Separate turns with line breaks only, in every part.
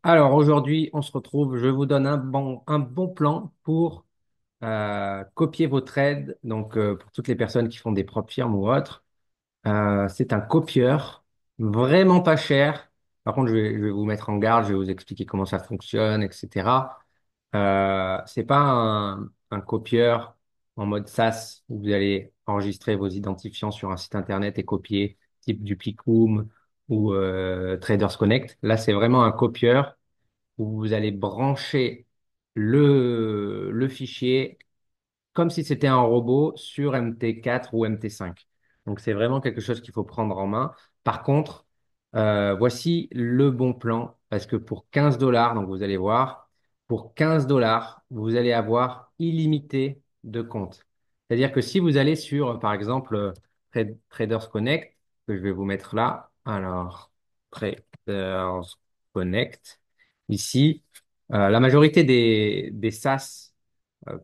Alors aujourd'hui, on se retrouve. Je vous donne un bon plan pour copier vos trades. Donc pour toutes les personnes qui font des propres firmes ou autres, c'est un copieur vraiment pas cher. Par contre, je vais vous mettre en garde, je vais vous expliquer comment ça fonctionne, etc. C'est pas un copieur en mode SaaS où vous allez enregistrer vos identifiants sur un site internet et copier, type Duplicum ou Traders Connect. Là, c'est vraiment un copieur où vous allez brancher le fichier comme si c'était un robot sur MT4 ou MT5. Donc, c'est vraiment quelque chose qu'il faut prendre en main. Par contre, voici le bon plan parce que pour 15 dollars, donc vous allez voir, pour 15 dollars, vous allez avoir illimité de comptes. C'est-à-dire que si vous allez sur, par exemple, Traders Connect, que je vais vous mettre là, alors, Traders Connect, ici, la majorité des SaaS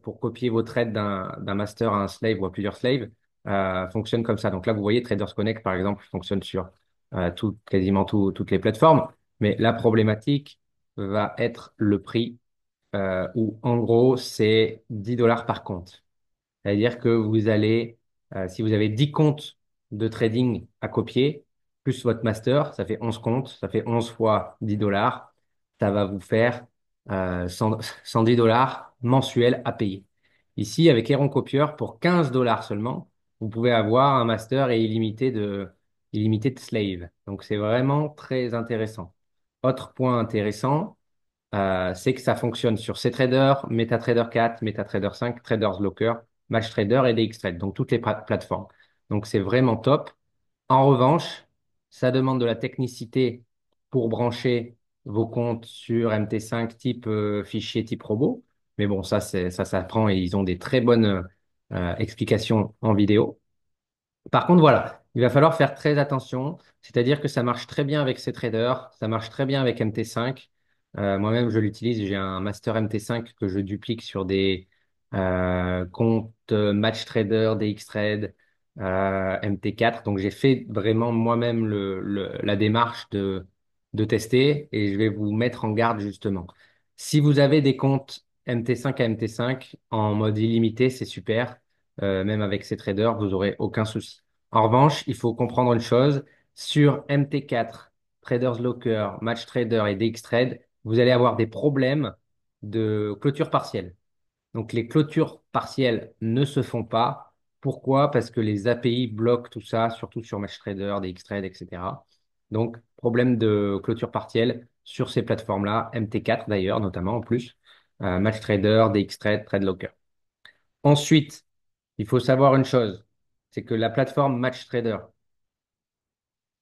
pour copier vos trades d'un master à un slave ou à plusieurs slaves fonctionne comme ça. Donc là, vous voyez, Traders Connect, par exemple, fonctionne sur quasiment toutes les plateformes. Mais la problématique va être le prix où, en gros, c'est 10 dollars par compte. C'est-à-dire que vous allez, si vous avez 10 comptes de trading à copier, plus votre master, ça fait 11 comptes, ça fait 11 fois 10 dollars. Ça va vous faire 110 dollars mensuels à payer. Ici, avec Heron Copieur, pour 15 dollars seulement, vous pouvez avoir un master et illimité de slave. Donc, c'est vraiment très intéressant. Autre point intéressant, c'est que ça fonctionne sur CTrader, MetaTrader 4, MetaTrader 5, Traders Locker, MatchTrader et DXTrade, donc toutes les plateformes. Donc c'est vraiment top. En revanche, ça demande de la technicité pour brancher vos comptes sur MT5 type fichier type robot. Mais bon, ça s'apprend et ils ont des très bonnes explications en vidéo. Par contre, voilà, il va falloir faire très attention. C'est-à-dire que ça marche très bien avec CTrader, ça marche très bien avec MT5. Moi-même, je l'utilise. J'ai un master MT5 que je duplique sur des comptes MatchTrader, DXTrade, MT4. Donc, j'ai fait vraiment moi-même la démarche de tester et je vais vous mettre en garde justement. Si vous avez des comptes MT5 à MT5 en mode illimité, c'est super. Même avec ces traders, vous n'aurez aucun souci. En revanche, il faut comprendre une chose, sur MT4, Traders Locker, MatchTrader et DXTrade, vous allez avoir des problèmes de clôture partielle. Donc les clôtures partielles ne se font pas. Pourquoi? Parce que les API bloquent tout ça, surtout sur MatchTrader, DXTrade, etc. Donc problème de clôture partielle sur ces plateformes-là, MT4 d'ailleurs, notamment en plus, MatchTrader, DXTrade, TradeLocker. Ensuite, il faut savoir une chose, c'est que la plateforme MatchTrader,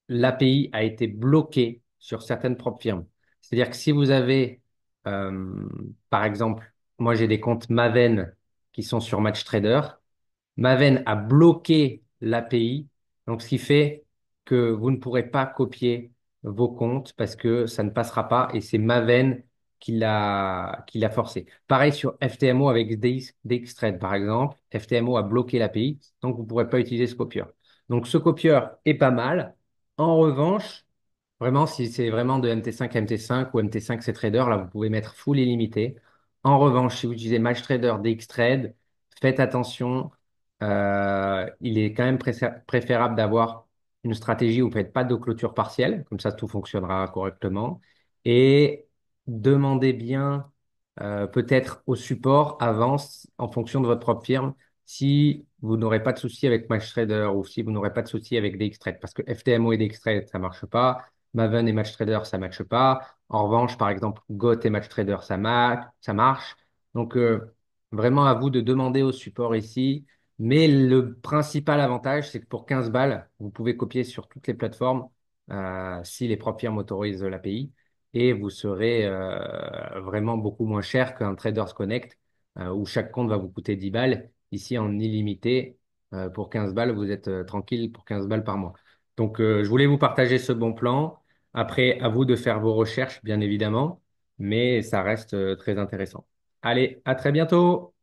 l'API a été bloquée sur certaines propres firmes. C'est-à-dire que si vous avez, euh, par exemple, moi j'ai des comptes Maven qui sont sur MatchTrader, Maven a bloqué l'API, donc ce qui fait que vous ne pourrez pas copier vos comptes parce que ça ne passera pas et c'est Maven qui l'a forcé. Pareil sur FTMO avec DXTrade par exemple, FTMO a bloqué l'API, donc vous ne pourrez pas utiliser ce copieur. Donc ce copieur est pas mal. En revanche, vraiment, si c'est vraiment de MT5 à MT5 ou MT5 c'est trader, là, vous pouvez mettre full illimité. En revanche, si vous utilisez MatchTrader, DXTrade, faites attention. Il est quand même préférable d'avoir une stratégie où vous ne faites pas de clôture partielle, comme ça tout fonctionnera correctement. Et demandez bien peut-être au support avance en fonction de votre propre firme si vous n'aurez pas de souci avec MatchTrader ou si vous n'aurez pas de souci avec DXTrade. Parce que FTMO et DXTrade, ça marche pas. Maven et MatchTrader, ça marche pas. En revanche, par exemple, GOT et MatchTrader, ça marche. Donc, vraiment à vous de demander au support ici. Mais le principal avantage, c'est que pour 15 balles, vous pouvez copier sur toutes les plateformes si les propres firmes autorisent l'API et vous serez vraiment beaucoup moins cher qu'un Traders Connect où chaque compte va vous coûter 10 balles. Ici, en illimité, pour 15 balles, vous êtes tranquille pour 15 balles par mois. Donc, je voulais vous partager ce bon plan. Après, à vous de faire vos recherches, bien évidemment, mais ça reste très intéressant. Allez, à très bientôt!